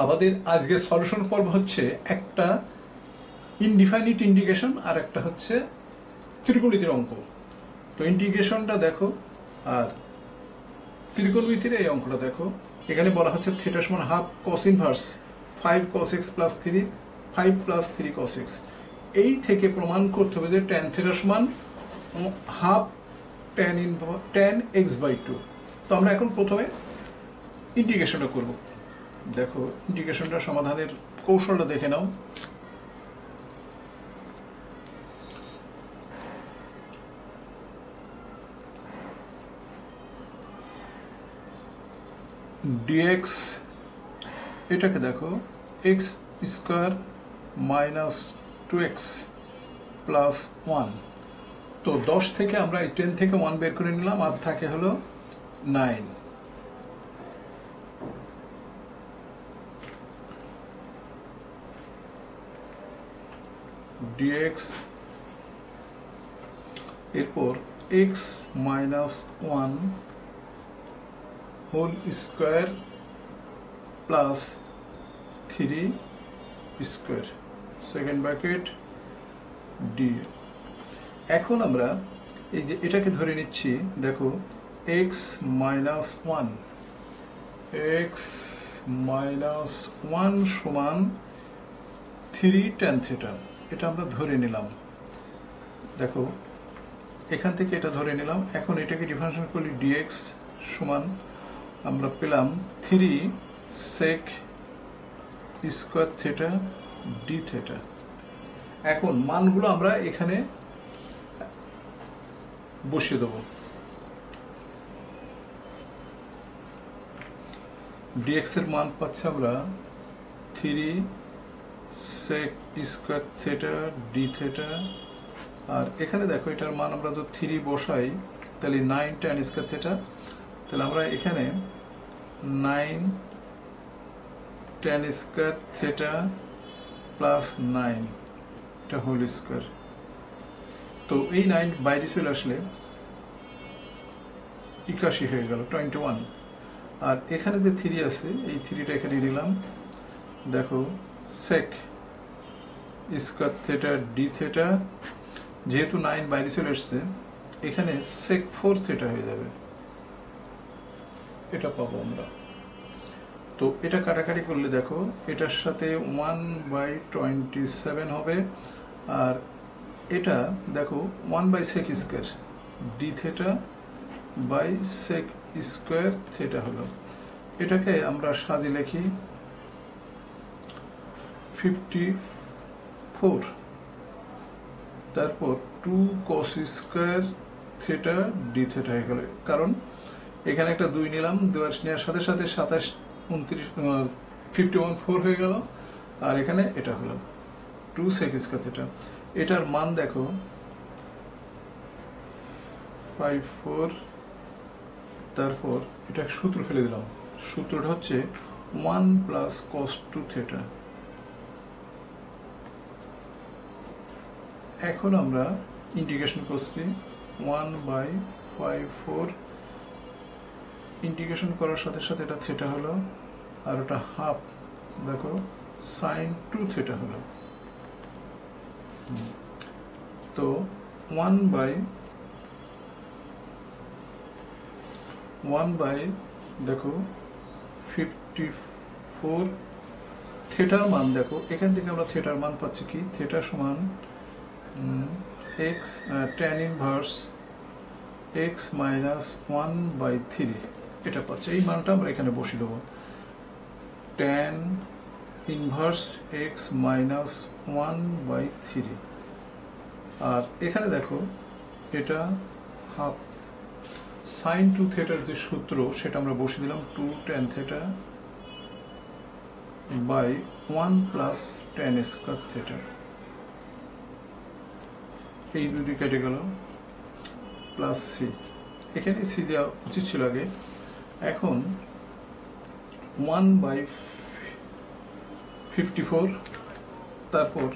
আমাদের আজকে সলিউশন পর্ব হচ্ছে একটা ইনডিফাইনিট ইন্টিগ্রেশন আর একটা হচ্ছে ত্রিকোণমিতির অঙ্ক। তো ইন্টিগ্রেশনটা দেখো আর ত্রিকোণমিতির এই অঙ্কটা দেখো। এখানে বলা হচ্ছে থিটা সমান half cos inverse 5 cos x plus 3 5 plus 3 cos x। এই থেকে প্রমাণ করতে হবে যে ট্যান থিটা সমান হাফ ট্যান এক্স বাই 2। তো আমরা এখন প্রথমে ইন্টিগ্রেশনটা করব। দেখো ইন্টিগ্রেশনটা সমাধানের কৌশলটা দেখে নাও। dx এটাকে দেখো x square minus 2x plus 1। তো 10 থেকে আমরা এই 10 থেকে 1 বের করে নিলাম, আর থাকে হলো 9। dx এরপর x minus 1 whole square plus 3 square second bracket d. এখন আমরা এই যে এটাকে ধরে নিচ্ছি, দেখো x মাইনাস 1 সমান 3 ট্যান থিটা। এটা আমরা ধরে নিলাম। দেখো এখান থেকে এটা ধরে নিলাম। এখন এটাকে ডিফারেন্সিয়েট করলে dx সমান আমরা পেলাম 3 sec square theta d theta. এখন মানগুলো আমরা এখানে বসিয়ে দেব। dx এর মান পাচ্ছি আমরা 3 sec square theta d theta, আর এখানে দেখো এটার মান আমরা তো 3 বসাই তাহলে 9 ট্যান স্কোয়ার থিটা। তাহলে আমরা এখানে 9 ট্যান স্কোয়ার থিটা প্লাস 9 এটা হোল স্কোয়ার। তো এই 9 বাইরে চলে আসলে 81 হয়ে গেল 21। আর এখানে যে 3 আছে এই 3টা এখানে নিলাম। দেখো sec square theta d theta, যেহেতু 9 বাইরে চলে আসছে এখানে sec 4 থিটা হয়ে যাবে, এটা পাবো আমরা। তো এটা কাটাকাটি করলে দেখো এটার সাথে 1/27 হবে, আর এটা দেখো 1/sec square d theta by sec square theta হলো। এটাকে আমরা সাজিয়ে লিখি 54, তারপর 2 cos square theta d theta হয়ে গেল। কারণ এখানে একটা 2 নিলাম, 2 নেওয়ার সাথে সাথে 27 29 51 হয়ে গেল, আর এখানে এটা হলো 2 sec স্কোয়ার থিটা। এটার মান দেখো 54, তারপর এটা সূত্র ফেলে দিলাম। সূত্রটা হচ্ছে 1 প্লাস cos 2 থিটা। এখন আমরা ইন্টিগ্রেশন করছি 1/54, ইন্টিগ্রেশন করার সাথে সাথে এটা থিটা হলো, আর ওটা হাফ দেখো sin 2 থিটা হলো। তো 1/1 দেখো 54 থিটার মান দেখো এখান থেকে আমরা থিটার মান পাচ্ছি কি, থিটা সমান x tan inverse x minus 1/3 এটা পাচ্ছে। এই মানটা আমরা এখানে বসিয়ে দেবো, tan ইনভার্স x মাইনাস 1/3। আর এখানে দেখো এটা হাফ sin 2 থিটার যে সূত্র সেটা আমরা বসিয়ে দিলাম 2 tan theta by 1 plus tan square theta. এই দুটি কেটে গেল, প্লাস সি, এখানে সি দেওয়া উচিত ছিল আগে। এখন 1/54, তারপর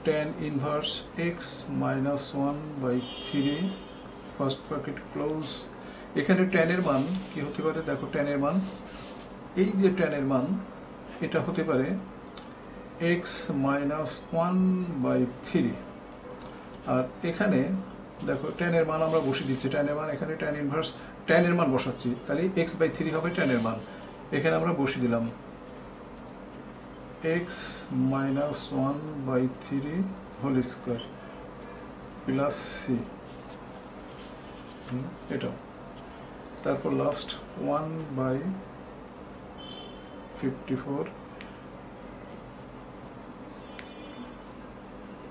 tan inverse x minus 1/3 first bracket close, এখানে tan এর মান কি হতে পারে? দেখো tan এর মান, এই যে tan এর মান, এটা হতে পারে x মাইনাস 1/3। আর এখানে দেখো tan এর মান আমরা বসিয়ে দিচ্ছি, tan এর মান এখানে tan ইনভার্স tan এর মান বসাচ্ছি, তাহলে x/3 হবে tan এর মান। এখানে আমরা বসিয়ে দিলাম x minus 1/3 whole square plus c, এটাও। তারপর last 1/54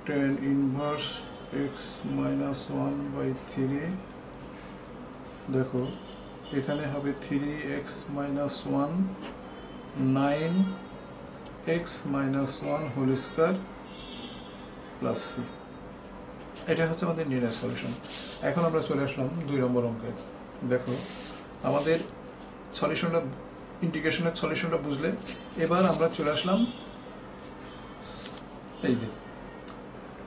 tan inverse x minus 1/3, দেখো এখানে হবে 3x minus 1, 9x minus 1 whole square plus c. এটা হচ্ছে আমাদের নির্ণয় সলিউশন। এখন আমরা চলে আসলাম 2 নম্বর অঙ্কে। দেখো আমাদের সলিউশনটা, ইন্টিগ্রেশনের সলিউশনটা বুঝলে, এবার আমরা চলে আসলাম এই যে,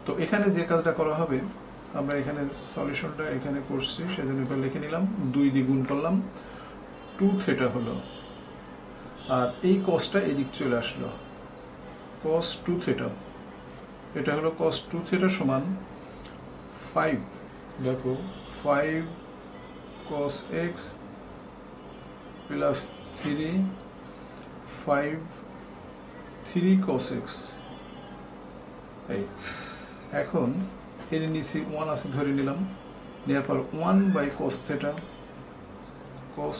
তো এখানে যে কাজটা করা হবে, আমরা এখানে সলিউশনটা এখানে করছি, সেজন্য এবার লিখে নিলাম, 2 দিয়ে গুণ করলাম, 2 থিটা হলো, আর এই কসটা এদিক চলে আসলো, cos 2 থিটা, এটা হলো cos 2 থিটা সমান 5, দেখো 5 cos x plus 3 cos x। এই এখন এর নিচে 1 আছে ধরে নিলাম, নেওয়ার পর 1/cos থিটা, cos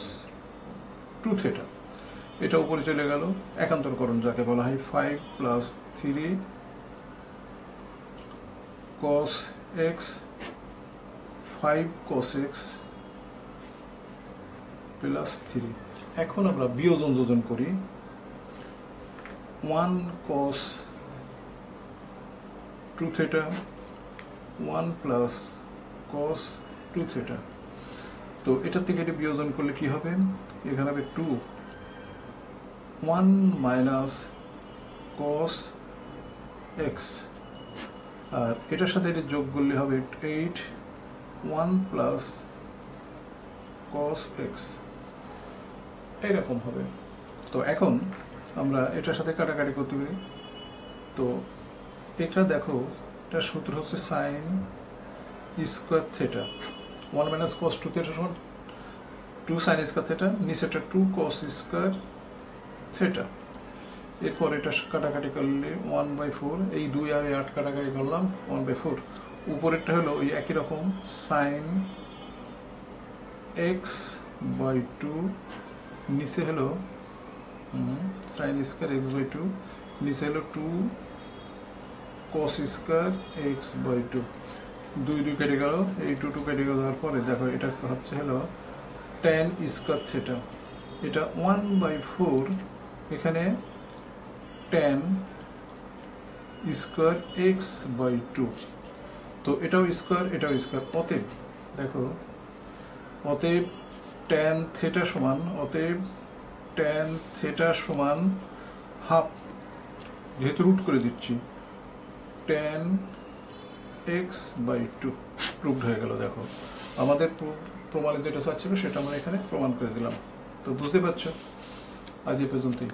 2 থিটা, এটা উপরে চলে গেল, একান্তরকরণ যাকে বলা হয়, 5 plus 3 cos x, 5 cos x plus 3। এখন আমরা বিয়োজন যোজন করি, 1 cos 2 theta, 1 plus cos 2 theta. তো এটা থেকে এটা বিয়োজন করলে কি হবে? এখানে হবে 2, 1 মাইনাস cos x, আর এটার সাথে এটা যোগ করলে হবে 8, 1 প্লাস cos x, এইরকম হবে। তো এখন আমরা এটার সাথে কাটাকাটি করতে পারি। তো এটা দেখো, এটার সূত্র হচ্ছে sine square theta, 1 minus cos 2 theta সমান 2 সাইন স্কোয়ার থিটা, নিচেটা 2 cos স্কোয়ার থিটা। এরপর এটা কাটাকাটি করলে 1/4, এই 2 আর 8 কাটাকাটি করলাম, 1/4। উপরেরটা হলো ওই একই রকম, সাইন x/2, নিচে হলো সাইন স্কোয়ার x/2, নিচে হলো 2 cos স্কোয়ার x/2। 2 কেটে গেল, এই 2 কেটে যাওয়ার পরে দেখো এটা হচ্ছে হলো tan স্কোয়ার থিটা, এটা 1/4, এখানে tan স্কোয়ার x/2, তো এটাও স্কোয়ার, এটাও স্কোয়ার, অতএব দেখো, অতএব tan থিটা সমান, অতএব tan থিটা সমান হাফ, যেহেতু রুট করে দিচ্ছি, tan x/2 প্রুভড হয়ে গেল। দেখো আমাদের প্রমাণিত যেটা চাচ্ছিল সেটা আমরা এখানে প্রমাণ করে দিলাম। তো বুঝতে পারছো, আজ এ পর্যন্তই।